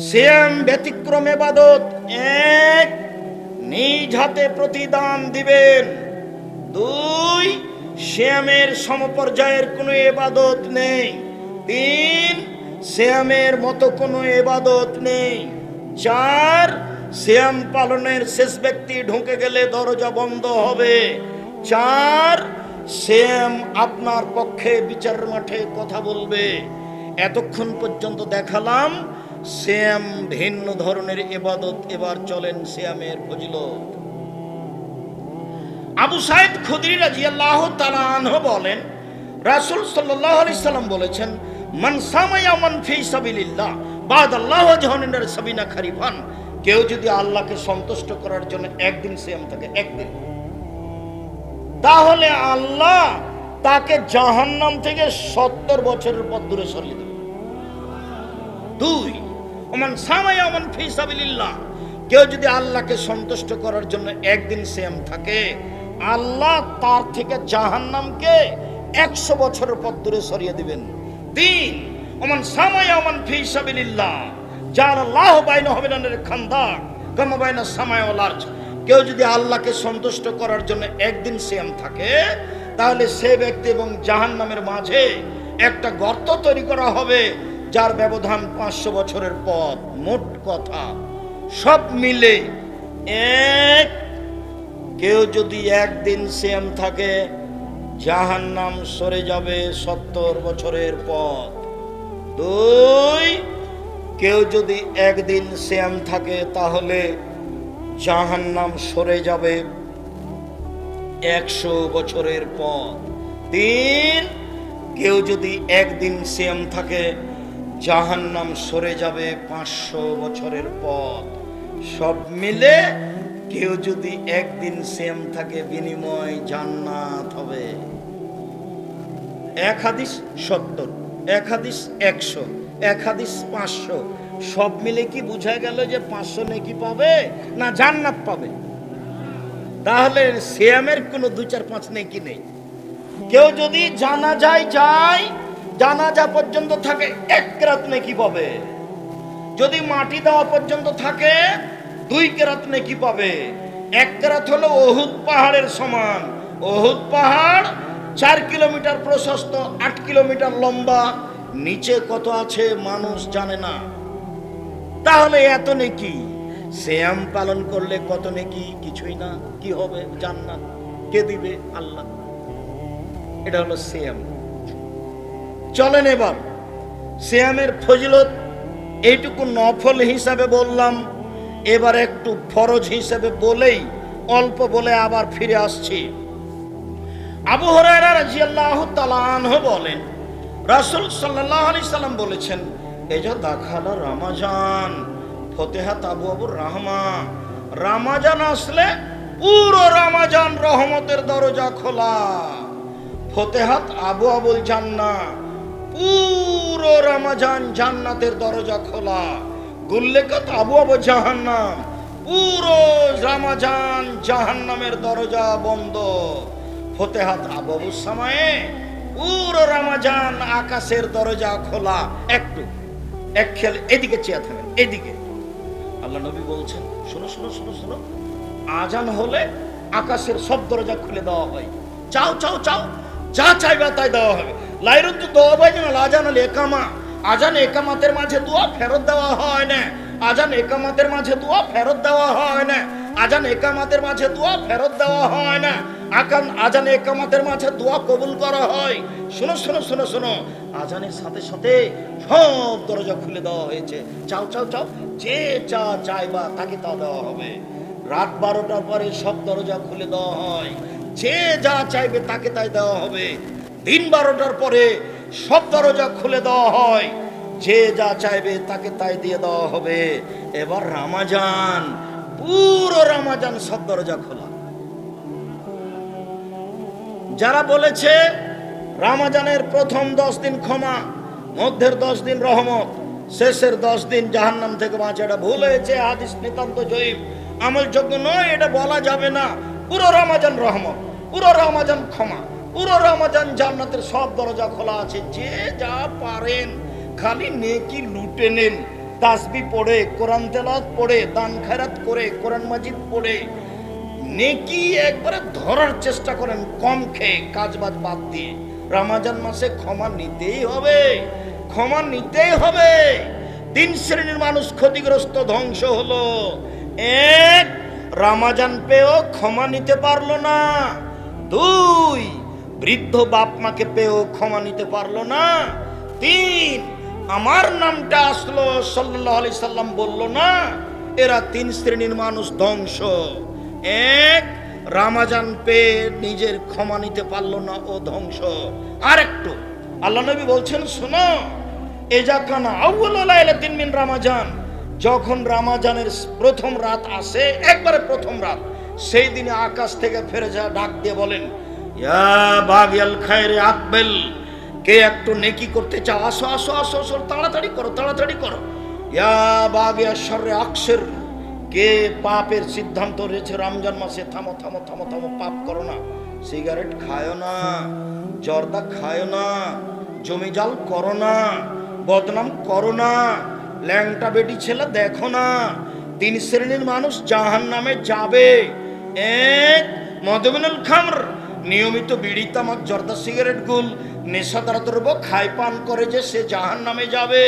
সিয়াম ব্যতিক্রম ইবাদত। এক, নিজ হাতে প্রতিদান দিবেন। দুই, সিয়ামের সমপর্যায়ের কোনো ইবাদত নেই। তিন, সিয়ামের মতো কোনো ইবাদত নেই। চার, সিয়াম পালনের শেষ ব্যক্তি ঢুকে গেলে দরজা বন্ধ হবে। চার, সিয়াম আপনার পক্ষে বিচার মাঠে কথা বলবে। এতক্ষণ পর্যন্ত দেখালাম সিয়াম ভিন্ন ধরনের ইবাদত। এবার চলেন সিয়ামের ফজিলত। আবু সাঈদ খুদরি রাদিয়াল্লাহু তাআলা আনহু বলেন, রাসূল সাল্লাল্লাহু আলাইহি সাল্লাম বলেছেন, মান সামা ইয়াওমান ফি সাবিলিল্লাহ বাদাল্লাহু জাহান্নামের সাবিনা খারিফান। কেউ যদি আল্লাহকে সন্তুষ্ট করার জন্য একদিন সিয়াম থাকে, একদিন, তাহলে আল্লাহ তাকে জাহান্নাম থেকে 70 বছরের পথ দূরে সরিয়ে দেবে। দুই, ওমান সামা ইয়াওমান ফি সাবিলিল্লাহ, কেউ যদি আল্লাহকে সন্তুষ্ট করার জন্য একদিন সিয়াম থাকে, আল্লাহ তার থেকে জাহান্নামকে 100 বছরের পথ দূরে সরিয়ে দিবেন। তিন, ওমান সামা ইয়াওমান ফি সাবিলিল্লাহ জাআলাল্লাহু বাইনাহু ওয়াবাইনাল খান্দাক কামা বাইনাস সামাই ওয়াল আরজ। কেউ যদি আল্লাহকে সন্তুষ্ট করার জন্য একদিন সিয়াম থাকে, তাহলে সে ব্যক্তি এবং জাহান্নামের মাঝে একটা গর্ত তৈরি করা হবে, যার ব্যবধান 500 বছরের পথ। মোট কথা সব মিলে এক, কেউ যদি একদিন সিয়াম থাকে, জাহান্নাম সরে যাবে 70 বছরের পথ। দুই, কেউ যদি একদিন সিয়াম থাকে, তাহলে জাহান্নাম সরে যাবে 100 বছরের পথ। তিন, কেউ যদি একদিন সিয়াম থাকে, জাহান্নাম সরে যাবে 500 বছরের পথ। সব মিলে কেউ যদি একদিন সিয়াম থাকে, বিনিময় জান্নাত হবে। এক হাদিস 70, এক হাদিস 100, এক হাদিস 500। সব মিলে কি বোঝা গেল যে 500 নেকি পাবে না জান্নাত পাবে? তাহলে সিয়ামের কোনো 2, 4, 5 নেকি নেই। কেউ যদি জানাজায় যায়, জানাজা পর্যন্ত থাকে, 1 কেরাত নেকি পাবে। যদি মাটি দেওয়া পর্যন্ত থাকে, 2 কেরাত নেকি পাবে। 1 কেরাত হলো উহুদ পাহাড়ের সমান। উহুদ পাহাড় 4 কিলোমিটার প্রশস্ত, 8 কিলোমিটার লম্বা। নিচে কত আছে মানুষ জানে না। তাহলে এত নেকি, সিয়াম পালন করলে কত নেকি? কিছুই না। কি হবে? জান্নাত। কে দিবে? আল্লাহ। এটা হলো সিয়াম। চলেন এবার সিয়ামের ফজিলত এইটুকু নফল হিসাবে বললাম, এবার একটু ফরজ হিসাবে বলেই অল্প বলে আবার ফিরে আসছি। আবু হুরায়রা রাদিয়াল্লাহু তাআলা আনহু বলেন, রাসূল সাল্লাল্লাহু আলাইহি সাল্লাম বলেছেন, এজা দাখালা রমাজান ফতিহাত আবওয়াবুর রাহমা। রমাজান আসলে পুরো রমাজান রহমতের দরজা খোলা। ফতিহাত আবওয়াবুল জান্নাহ, পুরো রমাজান জান্নাতের দরজা খোলা। গুল্লিকাত আবওয়াবু জাহান্নাম, পুরো রমাজান জাহান্নামের দরজা বন্ধ। ফতিহাত আবওয়াবুস সামায়ে, পুরো রমাজান আকাশের দরজা খোলা। একটু এক খেয়াল, এদিকে চেয়ে থাকেন, এদিকে। আল্লাহ নবী বলছেন, শোনো শোনো শোনো শোনো, আজান হলে আকাশের সব দরজা খুলে দেওয়া হয়। চাও চাও চাও, যা চাইবা তাই দেওয়া হবে। লাইরুদ্দু দোয়া বাইনা আজান আল একামা, আজান একামাতের মাঝে দোয়া ফেরত দেওয়া হয় না। আজান একামাতের মাঝে দোয়া ফেরত দেওয়া হয় না। আজান একামাতের মাঝে দোয়া ফেরত দেওয়া হয় না। আজান একামাতের মাঝে দোয়া কবুল করা হয়। শোনো শোনো শোনো শোনো, আজানের সাথে সাথে সব দরজা খুলে দেওয়া হয়েছে। চাও চাও চাও, যে যা চাইবা তাকে তা দেওয়া হবে। রাত 12টার পরে সব দরজা খুলে দেওয়া হয়, যে যা চাইবে তাকে তাই দেওয়া হবে। দিন 12টার পরে সব দরজা খুলে দেওয়া হয়, যে যা চাইবে তাকে তাই দিয়ে দেওয়া হবে। এবার রমাজান, পুরো রমাজান সব দরজা খোলা। যারা বলেছে রমাজানের প্রথম 10 দিন ক্ষমা, মধ্যের 10 দিন রহমত, শেষের 10 দিন জাহান্নাম থেকে বাঁচা, এটা ভুল হয়েছে। হাদিস নিতান্ত জয়ীফ, আমলযোগ্য নয়, এটা বলা যাবে না। পুরো রমাজান রহমত, পুরো রমাজান ক্ষমা, পুরো রমাজান জান্নাতের সব দরজা খোলা আছে। যে যা পারেন খালি নেকি লুটে নেন, তাসবিহ পড়ে, কোরআন তেলাওয়াত পড়ে, দান খায়রাত করে, কোরআন মাজিদ পড়ে নেকি একবারে ধরার চেষ্টা করেন, কম খেয়ে কাজবাজ বাদ দিয়ে। রমজান মাসে ক্ষমা নিতেই হবে, ক্ষমা নিতেই হবে। 3 শ্রেণীর মানুষ ক্ষতিগ্রস্ত, ধ্বংস হলো। 1, রমজান পেয়েও ক্ষমা নিতে পারলো না। 2, বৃদ্ধ বাপ মাকে পেয়েও ক্ষমা নিতে পারলো না। 3, আমার নামটা আসলো সাল্লাল্লাহু আলাইহি সাল্লাম বলল না। এরা 3 শ্রেণীর মানুষ ধ্বংস। 1, রমজান পেয়ে নিজের ক্ষমা নিতে পারলো না, ও ধ্বংস। আর একটু আল্লাহ নবী বলছেন, শোনো, এজা কানা আউয়ালু লাইলাতিন মিন রমাজান, যখন রমজানের প্রথম রাত আসে, একবারে প্রথম রাত, সেই দিনে আকাশ থেকে ফেরেশতা ডাক দিয়ে বলেন, ইয়া বাগিয়াল খায়রে আকবেল, কে একটু নেকি করতে চাও, আসো আসো আসো আসো, তাড়াতাড়ি করো তাড়াতাড়ি করো। ইয়া বাগিয়া শাররে আকসির, কে পাপের সিদ্ধান্ত রয়েছে রমজান মাসে, থামো থামো থামো থামো, পাপ করো না, সিগারেট খায়ো না, জর্দা খায়ো না, জমি জাল করো না, বদনাম করো না, ল্যাংটা বেটি ছেলে দেখো না। 3 শ্রেণীর মানুষ জাহান্নামে যাবে। 1, মদমিনুল খামর, নিয়মিত বিড়ি তামাক জর্দা সিগারেট গুল নেশাদার দ্রব্য খায় পান করে যে, সে জাহান্নামে যাবে।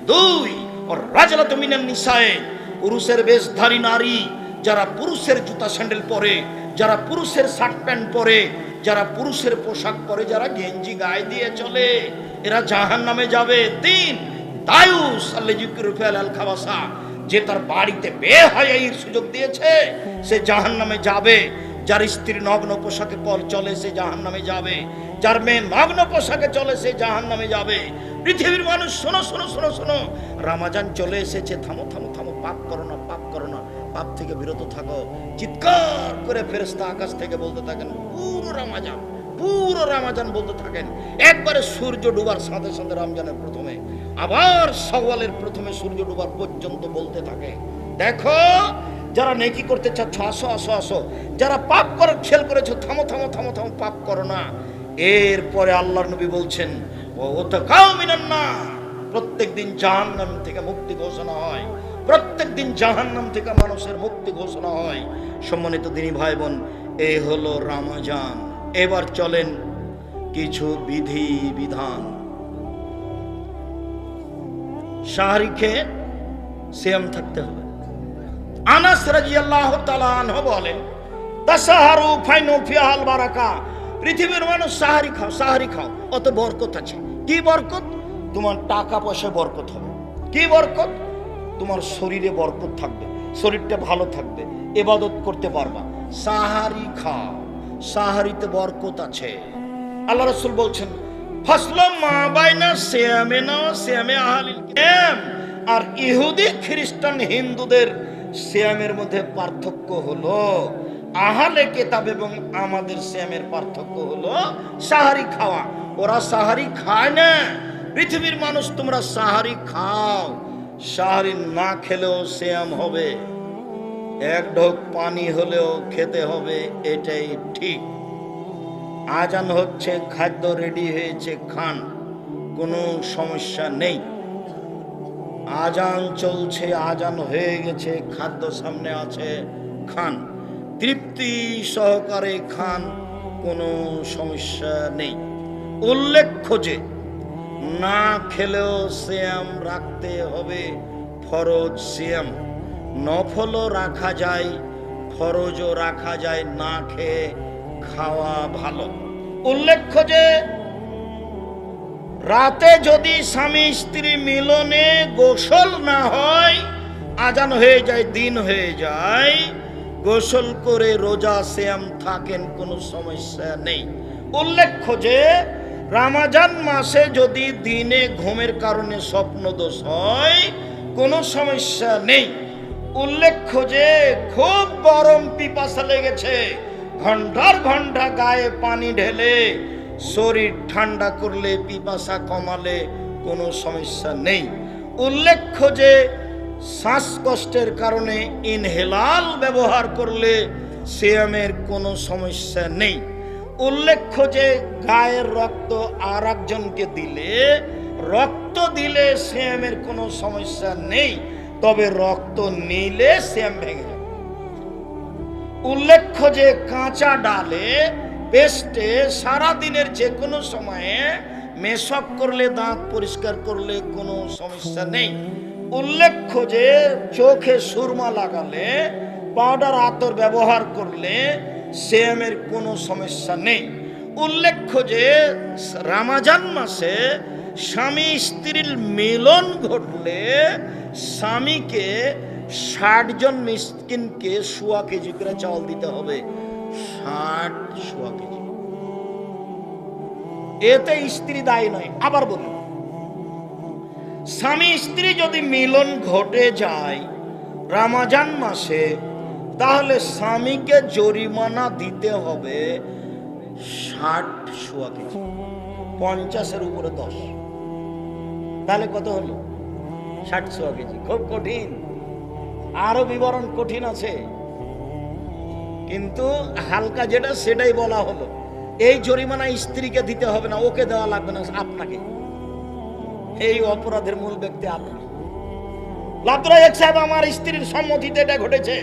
2, আর রাজলাতু মিনান নিসায়ে, পুরুষের বেশধারী নারী, যারা পুরুষের জুতা স্যান্ডেল পরে, যারা পুরুষের শার্ট প্যান্ট পরে, যারা পুরুষের পোশাক পরে, যারা গেঞ্জি গায়ে দিয়ে চলে, এরা জাহান্নামে যাবে। 3, দায়ুস আল্লাযী ইউকরিফু আল খাবাসা, যে তার বাড়িতে বেহায়াইর সুযোগ দিয়েছে, সে জাহান্নামে যাবে। যার স্ত্রী নগ্ন পোশাকে চলে, সে জাহান্নামে যাবে। যার মেয়ে নগ্ন পোশাকে চলে, সে জাহান্নামে যাবে। পৃথিবীর মানুষ শোনো শোনো শোনো শোনো, রমজান চলে এসেছে, থামো থামো থামো, পাপ করো না, পাপ করো না, পাপ থেকে বিরত থাকো। চিৎকার করে ফেরেশতা আকাশ থেকে বলতে থাকেন, পুরো রমজান বলতে থাকেন। একবারে সূর্য ডুবার সাথে সাথে রমজানের প্রথমে, আবার শাওয়ালের প্রথমে সূর্য ডুবার পর্যন্ত বলতে থাকে, দেখো যারা নেকি করতে চাচ্ছ, আসো আসো আসো, যারা পাপ করার খেয়াল করেছো, থামো থামো থামো থামো, পাপ করো না। এরপরে আল্লাহর নবী বলছেন, ওয়াতাকাউ মিনান নার, প্রত্যেকদিন জাহান্নাম থেকে মুক্তি ঘোষণা হয়, প্রত্যেকদিন জাহান্নাম থেকে মানুষের মুক্তি ঘোষণা হয়। সম্মানিত দিনী ভাই বোন, এই হলো রমজান। এবার চলেন কিছু বিধি বিধান। সাহরি খেয়ে সিয়াম থাকতে হবে। আনাস রাদিয়াল্লাহু তাআলা আনহু বলেন, তাসাহারু ফাইনু ফিহাল বারাকা, পৃথিবীর মানুষ সাহারি খাও, সাহারি খাও, অত বরকত আছে। কি বরকত? তোমার টাকা পয়সায় বরকত হবে। কি বরকত? তোমার শরীরে বরকত থাকবে, শরীরটা ভালো থাকবে, ইবাদত করতে পারবা। সাহারি খাও, সাহারিতে বরকত আছে। আল্লাহ রাসূল বলছেন, ফাসলুম মা বাইনা সিয়ামিনা ওয়া সিয়ামি আহলিল কিতাব, আর ইহুদি খ্রিস্টান হিন্দুদের সিয়ামের মধ্যে পার্থক্য হলো, আহলে কিতাব এবং আমাদের সিয়ামের পার্থক্য হলো সাহারি খাওয়া। ওরা সাহারি খায় না। পৃথিবীর মানুষ তোমরা সাহারি খাও, সাহারি না খেলেও সিয়াম হবে, এক ঢোক পানি হলেও খেতে হবে, এটাই ঠিক। আজান হচ্ছে, খাদ্য রেডি হয়েছে, খান, কোনো সমস্যা নেই। আজান চলছে, আজান হয়ে গেছে, খাদ্য সামনে আছে, খান, তৃপ্তি সহকারে খান, কোনো সমস্যা নেই। উল্লেখ্য যে না খেলেও সিয়াম রাখতে হবে, ফরজ সিয়াম। নফলও রাখা যায়, ফরজও রাখা যায়, না খেয়ে খাওয়া ভালো। উল্লেখ্য যে রাতে যদি স্বামী স্ত্রী মিলনে গোসল না হয়, আজান হয়ে যায়, দিন হয়ে যায়, গোসল করে রোজা সিয়াম থাকেন, কোনো সমস্যা নেই। উল্লেখ্য যে রমজান মাসে যদি দিনে ঘুমের কারণে স্বপ্নদোষ হয়, কোনো সমস্যা নেই। উল্লেখ্য যে খুব গরম পিপাসা লেগেছে, ঘন্টার ঘন্টা গায়ে পানি ঢেলে শরীর ঠান্ডা করলে, পিপাসা কমালে কোনো সমস্যা নেই। উল্লেখ্য যে শ্বাসকষ্টের কারণে ইনহেলাল ব্যবহার করলে সিয়ামের কোনো সমস্যা নেই। উল্লেখ্য যে গায়ের রক্ত আর একজনকে দিলে রক্ত রক্ত দিলে সিয়ামের কোনো সমস্যা নেই, তবে রক্ত নিলে সিয়াম ভেঙে যাবে। উল্লেখ্য যে কাঁচা ডালে পেস্টে সারাদিনের যে কোনো সময়ে মেশক করলে, দাঁত পরিষ্কার করলে কোনো সমস্যা নেই। উল্লেখ্য যে চোখে সুরমা লাগালে, পাউডার আতর ব্যবহার করলে সিয়ামের কোনো সমস্যা নেই। উল্লেখ্য যে রমজান মাসে স্বামী স্ত্রীর মিলন ঘটলে স্বামীকে 60 জন মিসকিনকে 1.25 কেজি করে চাউল দিতে হবে। 1.25 কেজি। এতে স্ত্রী দায়ী নয়। আবার বলুন, স্বামী স্ত্রী যদি মিলন ঘটে যায় রমজান মাসে, তাহলে স্বামীকে জরিমানা দিতে হবে 60 কেজি, 50-এর উপরে 10। তাহলে কত হলো? 60 কেজি। খুব কঠিন, আরো বিবরণ কঠিন আছে, কিন্তু হালকা যেটা সেটাই বলা হলো। এই জরিমানা স্ত্রীকে দিতে হবে না, ওকে দেওয়া লাগবে না, আপনাকে। এই অপরাধের মূল ব্যক্তি আপনি। লাবদুরাইক সাহেব, আমার স্ত্রীর সম্মতিতে এটা ঘটেছে।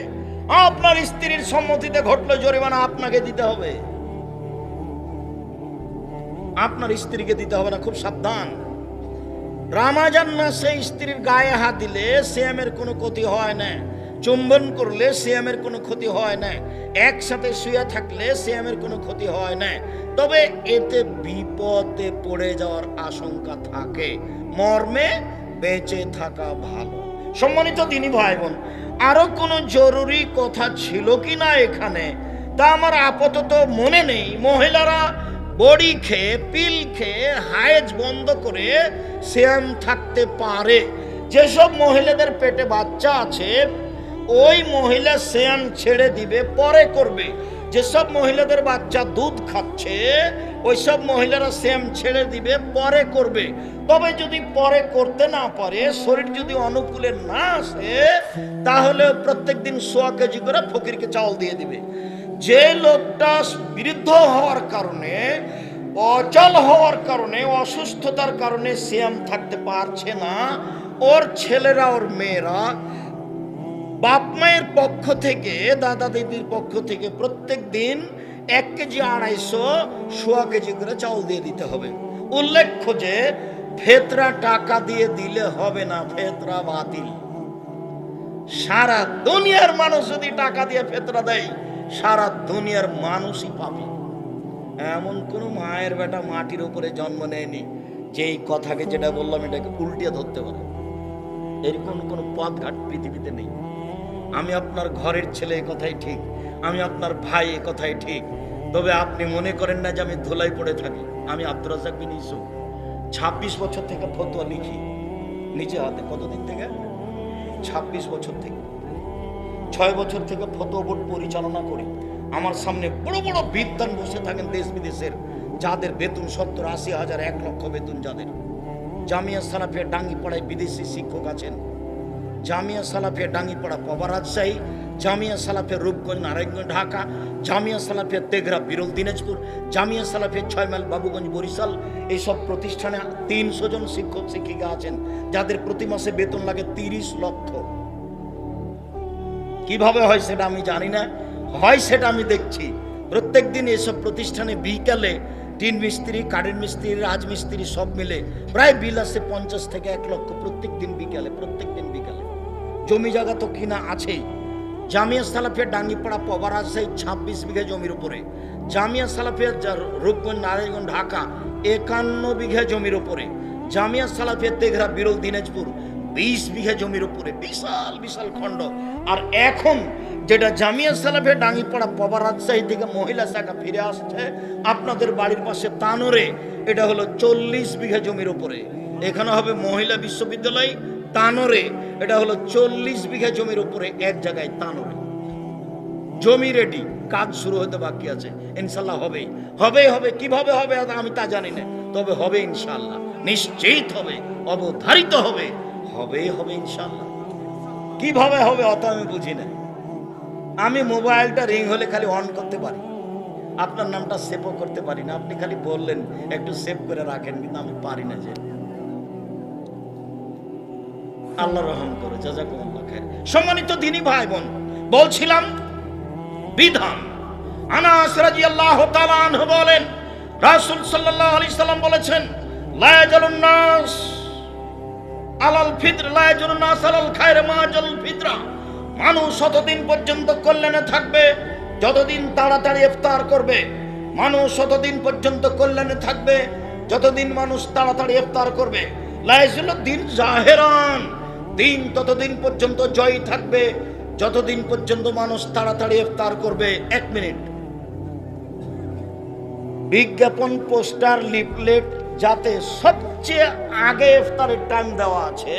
আপনার স্ত্রীর সম্মতিতে ঘটলে জরিমানা আপনাকে দিতে হবে, আপনার স্ত্রীকে দিতে হবে না। খুব সাবধান। রমজান মাসে স্ত্রীর গায়ে হাত দিলে সিয়ামের কোনো ক্ষতি হয় না, চুম্বন করলে সিয়ামের কোনো ক্ষতি হয় না, একসাথে শুয়ে থাকলে সিয়ামের কোনো ক্ষতি হয় না। তবে এতে বিপদে পড়ে যাওয়ার আশঙ্কা থাকে, মর্মে বেঁচে থাকা ভালো। সম্মানিত দিনী ভাই বোন, আরো কোনো জরুরি কথা ছিল কি না এখানে তা আমার আপাতত মনে নেই। মহিলারা বড়ি খেয়ে, পিল খেয়ে হায়েজ বন্ধ করে সিয়াম থাকতে পারে। যেসব মহিলাদের পেটে বাচ্চা আছে ওই মহিলা সিয়াম ছেড়ে দিবে, পরে করবে। যেসব মহিলাদের বাচ্চা দুধ খাচ্ছে ওইসব মহিলারা সিয়াম ছেড়ে দিবে, পরে করবে। তবে যদি পরে করতে না পারে, শরীর যদি অনুকূলে না আসে, তাহলে প্রত্যেকদিন 1.25 কেজি করে ফকিরকে চাউল দিয়ে দিবে। যে লোকটা বৃদ্ধ হওয়ার কারণে, অচল হওয়ার কারণে, অসুস্থতার কারণে সিয়াম থাকতে পারছে না, ওর ছেলেরা, ওর মেয়েরা বাপ মায়ের পক্ষ থেকে, দাদা দিদির পক্ষ থেকে প্রত্যেক দিন 1 কেজি 250, 1.25 কেজি করে চাউল দিয়ে দিতে হবে। উল্লেখ্য যে ফেতরা টাকা দিয়ে দিলে হবে না, ফেতরা বাতিল। সারা দুনিয়ার মানুষ যদি টাকা দিয়ে ফেতরা দেয়, সারা দুনিয়ার মানুষই পাবে। এমন কোন মায়ের বেটা মাটির উপরে জন্ম নেয়নি যে এই কথাকে, যেটা বললাম, এটাকে উল্টিয়ে ধরতে পারে। এরকম কোন পথঘাট পৃথিবীতে নেই। আমি আপনার ঘরের ছেলে, এ কথাই ঠিক, আমি আপনার ভাই, এ কথাই ঠিক। তবে আপনি মনে করেন না যে আমি ধুলাই পড়ে থাকি। আমি আব্দুর রাজ্জাক বিন ইউসুফ 26 বছর থেকে ফতোয়া লিখি নিচে হাতে। কতদিন থেকে? 26 বছর থেকে। 6 বছর থেকে ফতোয়া বোর্ড পরিচালনা করি। আমার সামনে বড় বড় বিদ্বান বসে থাকেন দেশ বিদেশের, যাদের বেতন 70-80 হাজার, 1 লক্ষ বেতন যাদের। জামিয়া সালাফিয়া ডাঙ্গিপাড়ায় বিদেশি শিক্ষক আছেন। জামিয়া সালাফিয়া ডাঙ্গিপাড়া পাবা রাজশাহী, জামিয়া সালাফিয়া রূপগঞ্জ নারায়ণগঞ্জ ঢাকা, জামিয়া সালাফিয়া তেঘরা বিরল দিনাজপুর, জামিয়া সালাফিয়া 6 মাইল বাবুগঞ্জ বরিশাল। এইসব প্রতিষ্ঠানে 300 জন শিক্ষক শিক্ষিকা আছেন, যাদের প্রতি মাসে বেতন লাগে 30 লক্ষ। কিভাবে হয় সেটা আমি জানি না, হয় সেটা আমি দেখছি। প্রত্যেক দিন এসব প্রতিষ্ঠানে বিকালে টিন মিস্ত্রি, কাঠের মিস্ত্রি, রাজমিস্ত্রি সব মিলে প্রায় বিল আছে 50 থেকে 1 লক্ষ প্রত্যেক দিন বিকালে। জমি জায়গা তো কিনা আছেই। জামিয়া সালাফিয়া ডাঙ্গিপাড়া পাবা রাজশাহী 26 বিঘা জমির উপরে, জামিয়া সালাফিয়া রূপগঞ্জ নারায়ণগঞ্জ ঢাকা 51 বিঘা জমির উপরে, জামিয়া সালাফিয়া তেঘরা বিরল দিনাজপুর 20 বিঘা জমির উপরে, বিশাল বিশাল খণ্ড। আর এখন যেটা জামিয়া সালাফিয়া ডাঙ্গিপাড়া পাবা রাজশাহী থেকে মহিলা শাখা ফিরে আসছে আপনাদের বাড়ির পাশে তানোরে, এটা হলো 40 বিঘা জমির উপরে। এখানে হবে মহিলা বিশ্ববিদ্যালয় তানোরে, এটা হলো 40 বিঘা জমির উপরে, এক জায়গায় তানোরে। জমি রেডি, কাজ শুরু হতে বাকি আছে। ইনশাল্লাহ হবে, হবে হবে। কিভাবে হবে আমি তা জানি না, তবে হবে ইনশাল্লাহ, নিশ্চিত হবে, অবধারিত হবে, হবেই হবে ইনশাল্লাহ। কিভাবে হবে অত আমি বুঝি না। আমি মোবাইলটা রিং হলে খালি অন করতে পারি, আপনার নামটা সেভও করতে পারি না। আপনি খালি বললেন একটু সেভ করে রাখেন, কিন্তু আমি পারি না। যে আল্লাহ রহম করে, জাযাকুমুল্লাহ খাইর। সম্মানিত দ্বীনি ভাই বোন, বলছিলাম বিধান। আনাস রাদিয়াল্লাহু তাআলা আনহু বলেন, রাসূল সাল্লাল্লাহু আলাইহি সাল্লাম বলেছেন, লা ইয়াজালুন নাস আলাল ফিতর, লা ইয়াজালুন নাস আলাল খায়র মা জাল ফিতরা। মানুষ ততদিন পর্যন্ত কল্যাণে থাকবে যতদিন তাড়াতাড়ি ইফতার করবে। মানুষ ততদিন পর্যন্ত কল্যাণে থাকবে যতদিন মানুষ তাড়াতাড়ি ইফতার করবে। লা ইয়াজালুদ দিন জাহিরান, দিন ততদিন পর্যন্ত জয় থাকবে যতদিন পর্যন্ত মানুষ তাড়াতাড়ি ইফতার করবে। এক মিনিট, বিজ্ঞাপন, পোস্টার, লিফলেট যাতে সবচেয়ে আগে ইফতারের টাইম দেওয়া আছে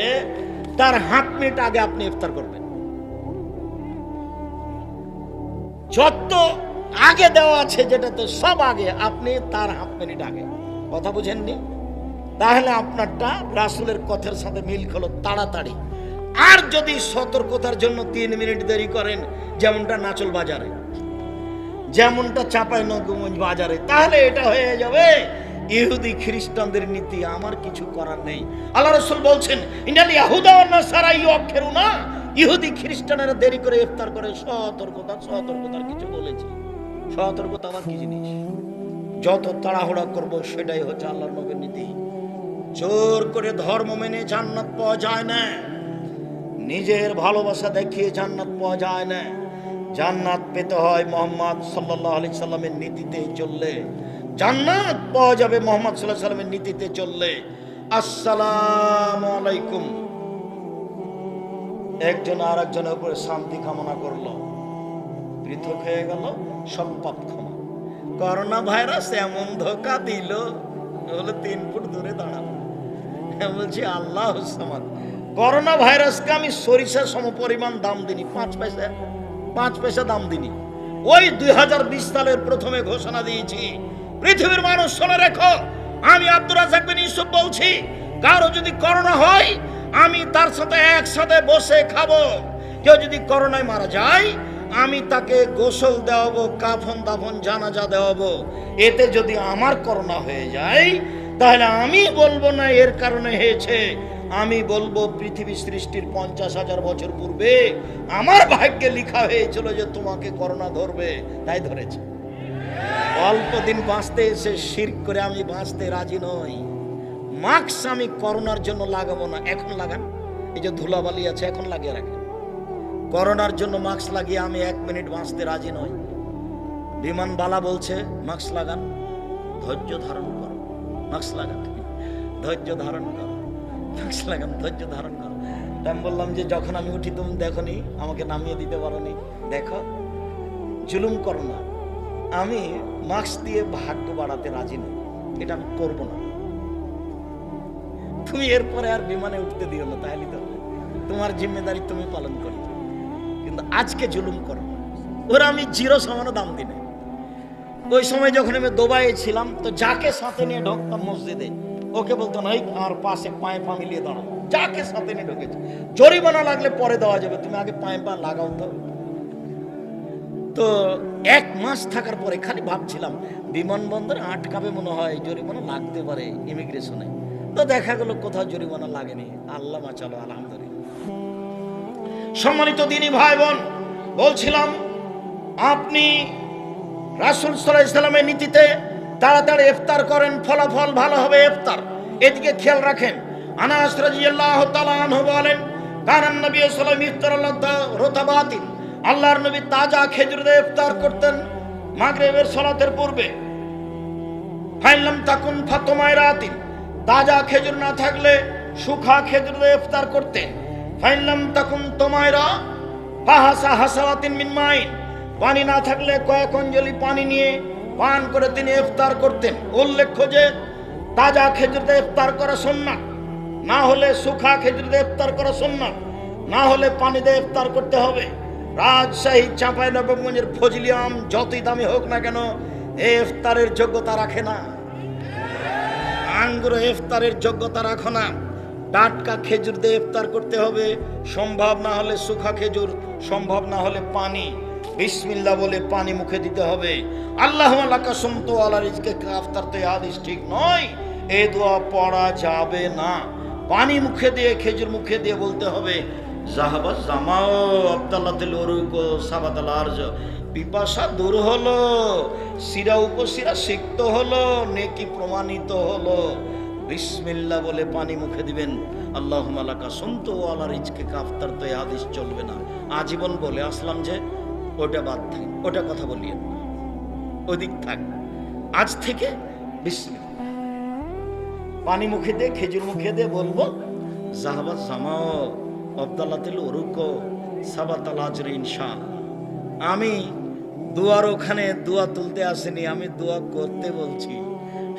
তার হাফ মিনিট আগে আপনি ইফতার করবেন। যত আগে দেওয়া আছে যেটাতে সব আগে, আপনি তার হাফ মিনিট আগে। কথা বুঝেননি? তাহলে আপনারটা রাসূলের কথার সাথে মিল হলো তাড়াতাড়ি। আর যদি সতর্কতার জন্য 3 মিনিট দেরি করেন, যেমনটা নাচল বাজারে, যেমনটা চাঁপাইনবাবগঞ্জ বাজারে, তাহলে এটা হয়ে যাবে ইহুদি খ্রিস্টানদের নীতি। আমার কিছু করার নেই। আল্লাহ রাসূল বলছেন, ইন্নাল ইয়াহুদা ওয়ান নাসারা ইউআখিরুনা, ইহুদি খ্রিস্টানেরা দেরি করে ইফতার করে। সতর্কতা, সতর্কতার কিছু বলেছি। সতর্কতা আবার কি জিনিস? যত তাড়াহুড়া করব সেটাই হচ্ছে আল্লাহর নবীর নীতি। জোর করে ধর্ম মেনে জান্নাত পাওয়া যায় না, নিজের ভালোবাসা দেখিয়ে জান্নাত পাওয়া যায় না। জান্নাত পেতে হয় মুহাম্মদ সাল্লাল্লাহু আলাইহি সাল্লামের নীতিতে চললে। জান্নাত পাওয়া যাবে মুহাম্মদ সাল্লাল্লাহু আলাইহি সাল্লামের নীতিতে চললে। আসসালামু আলাইকুম। একজন আর একজনের উপরে শান্তি কামনা করলো, পৃথক হয়ে গেল, সব পাপ ক্ষমা। করোনা ভাইরাস এমন ধোকা দিল, বলে 3 ফুট দূরে দাঁড়াবো। বলছি আল্লাহ সামাদ। করোনা ভাইরাসকে আমি সরিষা সমপরিমাণ দাম দিনি, 5 পয়সা দাম দিনি। ওই 2020 সালের প্রথমে ঘোষণা দিয়েছি, পৃথিবীর মানুষ শুনে রেখো, আমি আব্দুর রাজ্জাক বিন ইউসুফ বলছি, কারো যদি করোনা হয় আমি তার সাথে একসাথে বসে খাবো। কেউ যদি করোনায় মারা যায় আমি তাকে গোসল দেওয়াবো, কাফন দাফন জানাজা দেওয়াবো। এতে যদি আমার করোনা হয়ে যায় তাহলে আমি বলবো না এর কারণে হয়েছে, আমি বলবো পৃথিবী সৃষ্টির 50,000 বছর পূর্বে আমার ভাগ্যে লেখা হয়েছিল যে তোমাকে করোনা ধরবে, তাই ধরেছে। অল্প দিন বাঁচতে এসে শিরক করে আমি বাঁচতে রাজি নই। মাস্ক আমি করোনার জন্য লাগাবো না। এখন লাগান, এই যে ধুলাবালি আছে এখন লাগিয়ে রাখেন। করোনার জন্য মাস্ক লাগিয়ে আমি 1 মিনিট বাঁচতে রাজি নই। বিমানবালা বলছে মাস্ক লাগান, ধৈর্য ধারণ করো, মাস্ক লাগান, ধৈর্য ধারণ করো, মাস্ক লাগান, ধৈর্য ধারণ করো। আমি বললাম যে যখন আমি উঠি তুমি দেখোনি, আমাকে নামিয়ে দিতে পারোনি, দেখো জুলুম করো না। আমি মাস্ক দিয়ে ভাগ্য বাড়াতে রাজি নই, এটা আমি করবো না। তুমি এরপরে আর বিমানে উঠতে দিও না, তাহলে তো তোমার জিম্মেদারি তুমি পালন করো, কিন্তু আজকে জুলুম করো। ওরা আমি 0 সমানো দাম দিনে। ওই সময় যখন আমি দুবাইয়ে ছিলাম তো যাকে সাথে নিয়ে ঢুকতাম মসজিদে, ওকে বলতো না আর পাশে পায়ে পা মিলিয়ে দাঁড়াও। যাকে সাথে নিয়ে ঢুকেছে, জরিমানা লাগলে পরে দেওয়া যাবে, তুমি আগে পায়ে পা লাগাও। তো 1 মাস থাকার পরে খালি ভাবছিলাম বিমানবন্দরে আটকাবে মনে হয়, জরিমানা লাগতে পারে ইমিগ্রেশনে। তো দেখা গেল কোথাও জরিমানা লাগেনি, আল্লাহ বাঁচালো, আলহামদুলিল্লাহ। সম্মানিত দ্বীনি ভাই বোন, বলছিলাম আপনি রাসূল সাল্লাল্লাহু আলাইহি সাল্লামের নীতিতে তাড়াতাড়ি ইফতার করেন, ফলাফল ভালো হবে ইফতার। এদিকে খেয়াল রাখেন। আনাস রাদিয়াল্লাহু তাআলা আনহু বলেন, কানান নবী সাল্লাল্লাহু আলাইহি ওয়াসাল্লাম রুতাবাতিন, আল্লাহর নবী তাজা খেজুর দিয়ে ইফতার করতেন মাগরিবের সালাতের পূর্বে। ফাইলাম তাকুন ফাতমায়রাতিন, তাজা খেজুর না থাকলে শুখা খেজুর দিয়ে ইফতার করতেন। ফাইলাম তাকুন তোমায়রা ফাহাসা হাসাওয়াতিন মিন মাইন, পানি না থাকলে কয়েক অঞ্জলি পানি নিয়ে পান করে তিনি ইফতার করতেন। উল্লেখ্য যে তাজা খেজুর দিয়ে ইফতার করা সুন্নাত, না হলে শুখা খেজুর দিয়ে ইফতার করা সুন্নাত, না হলে পানি দিয়ে ইফতার করতে হবে। রাজশাহী চাঁপাইনবাবগঞ্জের ফজলি আম যতই দামি হোক না কেন ইফতারের যোগ্যতা রাখে না। আঙ্গুর ইফতারের যোগ্যতা রাখো না। টাটকা খেজুর দিয়ে ইফতার করতে হবে, সম্ভব না হলে শুখা খেজুর, সম্ভব না হলে পানি। বিসমিল্লাহ বলে পানি মুখে দিতে হবে। আল্লাহুম্মা লাকা সুমতু আলা রিজকিকা ইফতার, তো হাদিস ঠিক নয়, এই দোয়া পড়া যাবে না। পানি মুখে দিয়ে খেজুর মুখে দিয়ে বলতে হবে জাহাবা জামাও আব্দাল্লাতিল উরুক সাবাতাল আরজ, পিপাসা দূর হলো, শিরা উপশিরা সিক্ত হলো, নেকি প্রমাণিত হলো। বিসমিল্লাহ বলে পানি মুখে দিবেন। আল্লাহুম্মা লাকা সুমতু ওয়া আলা রিজকিকা আফতার, তো এই হাদিস চলবে না। আজীবন বলে আসলাম যে ওটা বাদ থাক, ওটা কথা বলিয়ে ওদিক থাক। আজ থেকে বিসমিল্লাহ পানি মুখে দিয়ে খেজুর মুখে দিয়ে বলবো জাহাবা জামাও আব্দাল্লাতিল উরুক সাবাতাল আজর ইনশাআল্লাহ। আমি দুয়ার ওখানে দোয়া তুলতে আসেনি, আমি দোয়া করতে বলছি।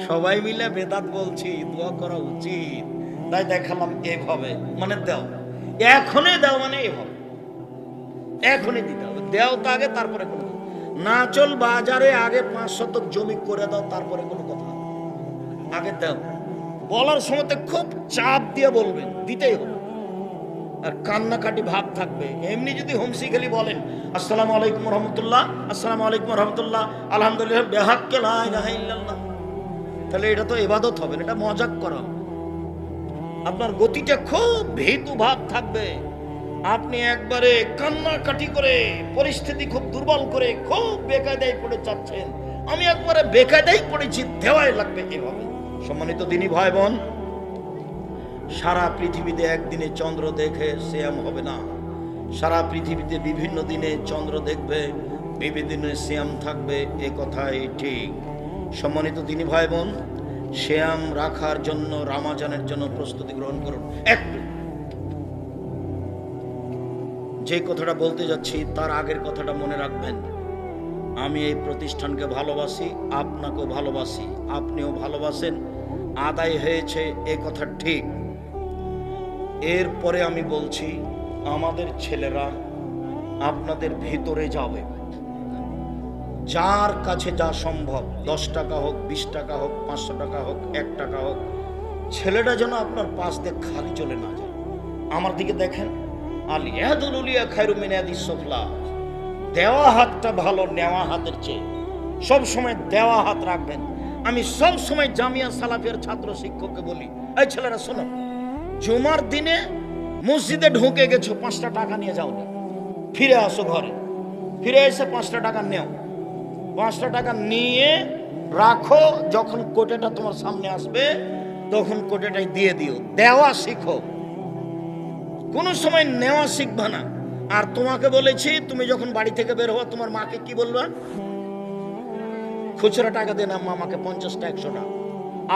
সবাই মিলে বেদাত বলছি, দোয়া করা উচিত, তাই দেখালাম এভাবে। মানে দাও, এখনই দাও, মানে এভাবে এখনই দিতে হবে। দেও তো আগে, তারপরে কোনো না চল বাজারে আগে 5 শতক জমি করে দাও, তারপরে কোনো কথা। আগে দাও, বলার সময় খুব চাপ দিয়ে বলবেন, দিতেই হবে। আর কান্নাকাটি ভাব থাকবে। এমনি যদি হোমসি খালি বলেন আসসালামু আলাইকুম রহমতুল্লাহ, আসসালামু আলাইকুম রহমতুল্লাহ, আলহামদুলিল্লাহ, বেহাক্কে লা ইলাহা ইল্লাল্লাহ, তাহলে এটা তো ইবাদত হবে না, এটা মজাক করা। আপনার গতিটা খুব ভীতু ভাব থাকবে। আপনি একবারে কান্নাকাটি করে পরিস্থিতি খুব দুর্বল করে খুব বেকায়দায় পড়ে যাচ্ছেন। আমি একবারে বেকায়দায় পড়েছি, দেওয়াই লাগবে এভাবে। সম্মানিত দিনী ভাই বোন, সারা পৃথিবীতে একদিনে চন্দ্র দেখে সিয়াম হবে না। সারা পৃথিবীতে বিভিন্ন দিনে চন্দ্র দেখবে, বিভিন্ন দিনে সিয়াম থাকবে, এ কথাই ঠিক। সম্মানিত দিনী ভাই বোন, সিয়াম রাখার জন্য, রমজানের জন্য প্রস্তুতি গ্রহণ করুন। একটু যে কথাটা বলতে যাচ্ছি তার আগের কথাটা মনে রাখবেন। আমি এই প্রতিষ্ঠানকে ভালোবাসি, আপনাকেও ভালোবাসি, আপনিও ভালোবাসেন, আদায় হয়েছে এ কথা ঠিক। এরপরে আমি বলছি, আমাদের ছেলেরা আপনাদের ভিতরে যাবে, যার কাছে যা সম্ভব, 10 টাকা হোক, 20 টাকা হোক, 500 টাকা হোক, 1 টাকা হোক, ছেলেটা যেন আপনার পাশ দিয়ে খালি চলে না যায়। আমার দিকে দেখেন, আল ইয়াদুল উলিয়া খায়রু মিন ইয়াদিস সুফলা, দেওয়া হাতটা ভালো নেওয়া হাতের চেয়ে। সব সময় দেওয়া হাত রাখবেন। আমি সব সময় জামিয়া সালাফিয়ার ছাত্র শিক্ষককে বলি, এই ছেলেরা শোনো, জুমার দিনে মসজিদে ঢুকে গেছো, 5টা টাকা নিয়ে যাও না, ফিরে আসো ঘরে, ফিরে এসে 5টা টাকা নেও, 5টা টাকা নিয়ে রাখো, যখন কোটেটা তোমার সামনে আসবে তখন কোটেটাই দিয়ে দিও। দেওয়া শিখো, কোনো সময় নেওয়া শিখবা না। আর তোমাকে বলেছি, তুমি যখন বাড়ি থেকে বের হওয়া, তোমার মাকে কি বলবা? খুচরা টাকা দেন আম্মা আমাকে 50টা 100টা।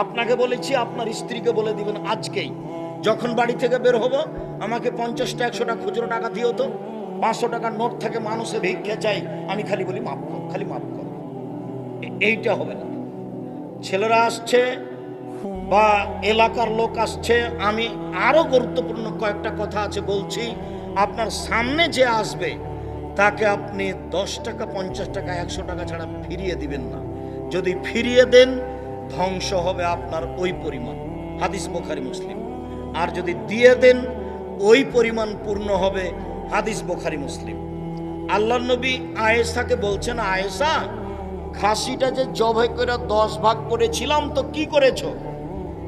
আপনাকে বলেছি, আপনার স্ত্রীকে বলে দিবেন আজকেই, যখন বাড়ি থেকে বের হবো আমাকে 50টা 100টা খুচরো টাকা দিও তো। 500 টাকার নোট থেকে মানুষে ভিক্ষা চাই, আমি খালি বলি মাফ কর, খালি মাফ কর। এইটা হবে না। ছেলেরা আসছে বা এলাকার লোক আসছে, আমি আরো গুরুত্বপূর্ণ কয়েকটা কথা আছে বলছি। আপনার সামনে যে আসবে তাকে আপনি 10 টাকা, 50 টাকা, 100 টাকা ছাড়া ফিরিয়ে দিবেন না। যদি ফিরিয়ে দেন, ধ্বংস হবে আপনার ওই পরিমাণ, হাদিস বুখারী মুসলিম। আর যদি দিয়ে দেন, ওই পরিমাণ পূর্ণ হবে, হাদিস বুখারী মুসলিম। আল্লাহর নবী আয়েশাকে বলছেন, আয়েশা, খাসিটা যে জবাই করে 10 ভাগ করেছিলাম তো কি করেছো?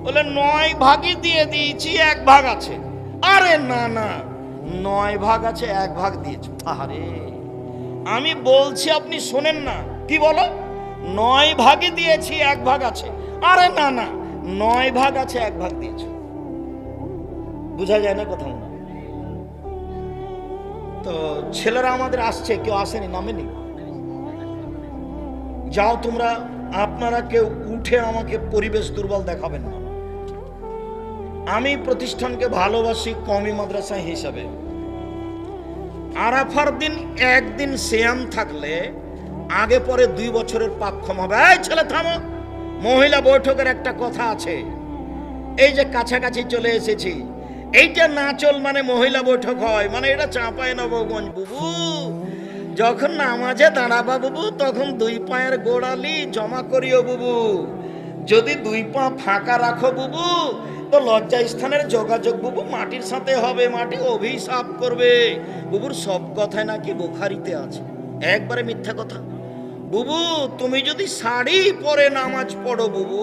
বলে 9 ভাগই দিয়ে দিয়েছি, 1 ভাগ আছে। আরে না না, 9 ভাগ আছে, 1 ভাগ দিয়েছো। আরে আমি বলছি, আপনি শোনেন না, কি বলো? 9 ভাগই দিয়েছি, 1 ভাগ আছে। আরে না না, 9 ভাগ আছে, 1 ভাগ দিয়েছো। বোঝা যায় না কোথাও না? তো ছেলেরা আমাদের আসছে, কেউ আসেনি, নামেনি। যাও তোমরা, আপনারা কেউ উঠে আমাকে পরিবেশ দুর্বল দেখাবেন না। আমি প্রতিষ্ঠানকে ভালোবাসি কওমি মাদ্রাসা হিসাবে। আরাফার দিন একদিন সিয়াম থাকলে আগে পরে 2 বছরের পাক্ষ্যম হবে। এই ছেলে থামো, মহিলা বৈঠকের একটা কথা আছে। এই যে কাছাকাছি চলে এসেছি, এইটা না চল মানে মহিলা বৈঠক হয়, মানে এটা চাঁপাইনবাবগঞ্জ বুবু। যখন নামাজে দাঁড়াবা বুবু, তখন 2 পায়ের গোড়ালি জমা করিও বুবু। যদি 2 পা ফাঁকা রাখো বুবু, তো লজ্জা স্থানের যোগাযোগ বুবু মাটির সাথে হবে, মাটি অভিশাপ করবে। বুবুর সব কথাই নাকি বুখারীতে আছে, একবারে মিথ্যা কথা। বুবু তুমি যদি শাড়ি পরে নামাজ পড়ো বুবু,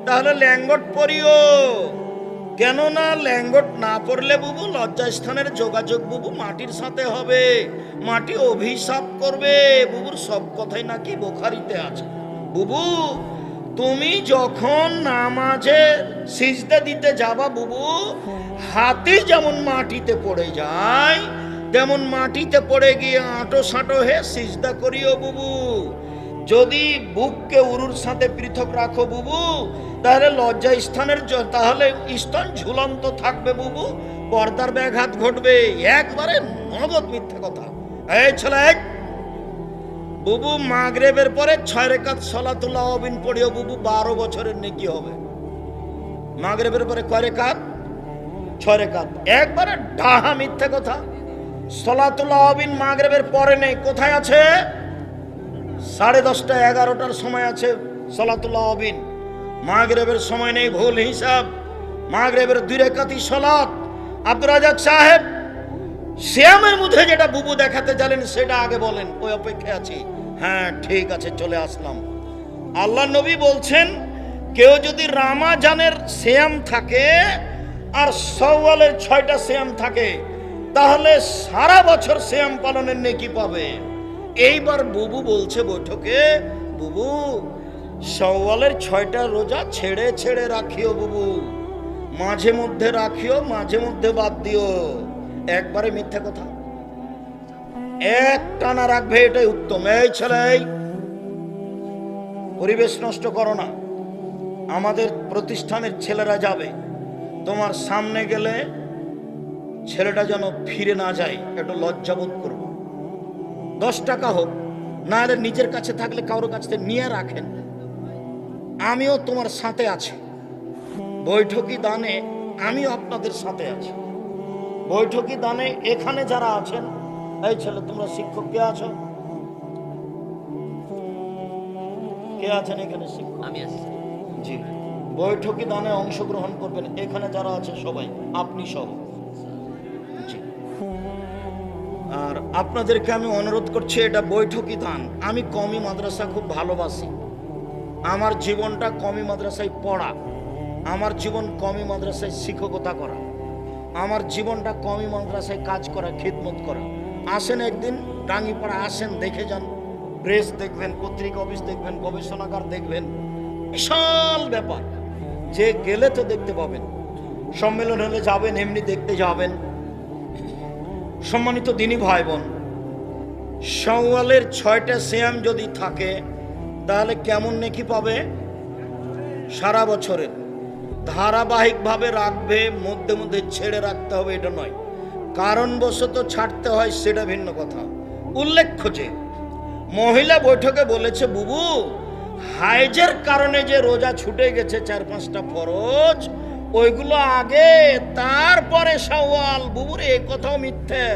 তাহলে ল্যাঙ্গট পরিও। কেননা ল্যাঙ্গট না পড়লে বুবু লজ্জাস্থানের যোগাযোগ বুবু মাটির সাথে হবে, মাটি অভিশাপ করবে। বুবুর সব কথাই নাকি বুখারীতে আছে। বুবু তুমি যখন নামাজে সিজদা দিতে যাবা বুবু, হাতে যেমন মাটিতে পড়ে যায় তেমন মাটিতে পড়ে গিয়ে আঁটো সাঁটো হয়ে সিজদা করিও বুবু। যদি বুককে উরুর সাথে পৃথক রাখো বুবু, তাহলে লজ্জা স্থানের তাহলে স্তন ঝুলন্ত থাকবে বুবু, পর্দার ব্যাঘাত ঘটবে। একবারে নগদ মিথ্যা কথা। এই ছেলে বুবু, মাগরিবের পরে 6 রাকাত সালাতুল আওয়াবিন পড়িও বুবু, 12 বছরের নেকি হবে। মাগরিবের পরে কয় রাকাত? 6 রাকাত। একবারে ডাহা মিথ্যা কথা। সালাতুল আওয়াবিন মাগরিবের পরে নেই, কোথায় আছে? 10:30 11টার সময় আছে সালাতুল আওয়াবিন, মাগরিবের সময় নেই। ভুল হিসাব। মাগরিবের 2 রাকাতই সালাত। আব্দুর রাজ্জাক সাহেব, শ্যামের মধ্যে যেটা বুবু দেখাতে চাইলেন সেটা আগে বলেন, ওই অপেক্ষায় আছি। হ্যাঁ ঠিক আছে, চলে আসলাম। আল্লাহ নবী বলছেন, কেউ যদি রামাজানের শ্যাম থাকে আর শাওয়ালের 6টা শ্যাম থাকে, তাহলে সারা বছর শ্যাম পালনের নেকি পাবে। এইবার বুবু বলছে বৈঠকে, বুবু শাওয়ালের 6টা রোজা ছেড়ে ছেড়ে রাখিও বুবু, মাঝে মধ্যে রাখিও, মাঝে মধ্যে বাদ দিও। একবারে মিথ্যা কথা। এক টানা রাখবে, এটাই উত্তম। এই ছেলে, পরিবেশ নষ্ট করো না। আমাদের প্রতিষ্ঠানের ছেলেরা যাবে, তোমার সামনে গেলে ছেলেটা যেন ফিরে না যায়, একটু লজ্জাবোধ করবো। 10 টাকা হোক, না হলে নিজের কাছে থাকলে কারোর কাছ থেকে নিয়ে রাখেন। আমিও তোমার সাথে আছি, বৈঠকি দানে আমিও আপনাদের সাথে আছি। বৈঠকি দানে এখানে যারা আছেন, এই ছেলে তোমরা শিক্ষক কে আছো? কে আছেন এখানে শিক্ষক? আমি আছি। জি, বৈঠকি দানে অংশগ্রহণ করবেন এখানে যারা আছে সবাই, আপনি সহ। জি, আর আপনাদেরকে আমি অনুরোধ করছি, এটা বৈঠকি দান। আমি কওমি মাদ্রাসা খুব ভালোবাসি। আমার জীবনটা কওমি মাদ্রাসায় পড়া, আমার জীবন কওমি মাদ্রাসায় শিক্ষকতা করা, আমার জীবনটা কওমি মাদ্রাসায় কাজ করা, খিদমত করা। আসেন একদিন টাঙ্গিপাড়া, আসেন দেখে যান। প্রেস দেখবেন, পত্রিকা অফিস দেখবেন, গবেষণাগার দেখবেন, বিশাল ব্যাপার। যে গেলে তো দেখতে পাবেন। সম্মেলন হলে যাবেন, এমনি দেখতে যাবেন। সম্মানিত দিনী ভাই বোন, শাওয়ালের 6টা সিয়াম যদি থাকে তাহলে কেমন নেকি পাবে? সারা বছরের। ধারাবাহিকভাবে রাখবে, মধ্যে মধ্যে ছেড়ে রাখতে হবে এটা নয়। কারণবশত ছাড়তে হয় সেটা ভিন্ন কথা। উল্লেখ্য যে মহিলা বৈঠকে বলেছে, বুবু হাইজের কারণে যে রোজা ছুটে গেছে 4-5টা ফরজ, ওইগুলো আগে, তারপরে শাওয়াল। বুবুর এই কথাও মিথ্যে।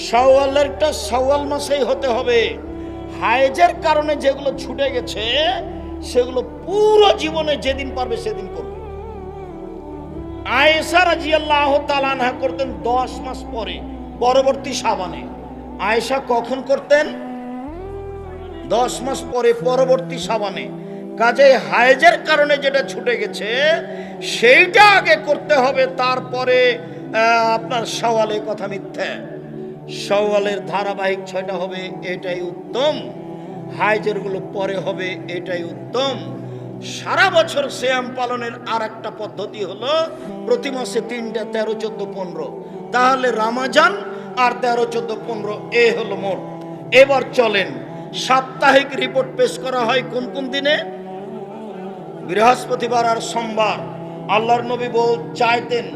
শাওয়ালেরটা শাওয়াল মাসেই হতে হবে। হাইজের কারণে যেগুলো ছুটে গেছে সেগুলো পুরো জীবনে যেদিন পারবে সেদিন করবে। আয়েশা রাদিয়াল্লাহু তাআলা আনহা করতেন 10 মাস পরে, পরবর্তী শাবানে। আয়েশা কখন করতেন? 10 মাস পরে, পরবর্তী শাবানে। কাজে হাইজের কারণে যেটা ছুটে গেছে সেইটা আগে করতে হবে, তারপরে আপনার শাওয়ালে। কথা মিথ্যা। শাওয়ালের ধারাবাহিক 6টা হবে, এটাই উত্তম। হাইজের গুলো পরে হবে, এটাই উত্তম। সারা বছর সিয়াম পালনের আর একটা পদ্ধতি হলো প্রতি মাসে 3টা, 13, 14, 15। তাহলে রমজান আর 13, 14, 15 এ হলো মোট। এবার চলেন, সাপ্তাহিক রিপোর্ট পেশ করা হয় কোন কোন দিনে? বৃহস্পতিবার আর সোমবার। আল্লাহর নবী চাইতেন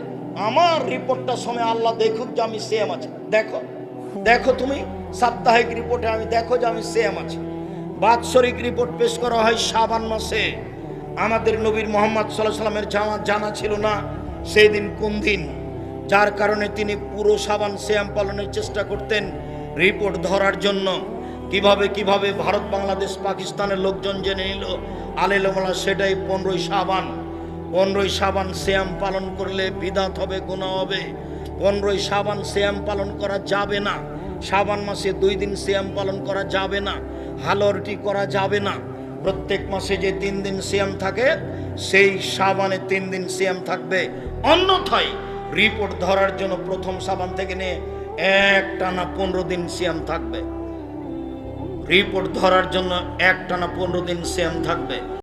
আমার রিপোর্টটার সময় আল্লাহ দেখুক যে আমি সিয়াম আছি। দেখো দেখো তুমি সাপ্তাহিক রিপোর্টে আমি দেখো যে আমি সিয়াম আছি। বাৎসরিক রিপোর্ট পেশ করা হয় শাবান মাসে। আমাদের নবীর মুহাম্মদ সাল্লাল্লাহু আলাইহি ওয়াসাল্লামের জানা ছিল না সেই দিন কোন দিন, যার কারণে তিনি পুরো শাবান সিয়াম পালনের চেষ্টা করতেন রিপোর্ট ধরার জন্য। কিভাবে কিভাবে ভারত, বাংলাদেশ, পাকিস্তানের লোকজন জেনে নিল আলেমরা, সেটাই 15ই শাবান। 15ই শাবান সিয়াম পালন করলে বিদাত হবে, গুনাহ হবে। 15ই শাবান সিয়াম পালন করা যাবে না। শাবান মাসে 2 দিন সিয়াম পালন করা যাবে না, হালরটি করা যাবে না। প্রত্যেক মাসে যে 3 দিন সিয়াম থাকে সেই সাবানে 3 দিন সিয়াম থাকবে। অন্যথায় রিপোর্ট ধরার জন্য প্রথম সাবান থেকে নিয়ে একটানা 15 দিন সিয়াম থাকবে। রিপোর্ট ধরার জন্য একটানা 15 দিন সিয়াম থাকবে।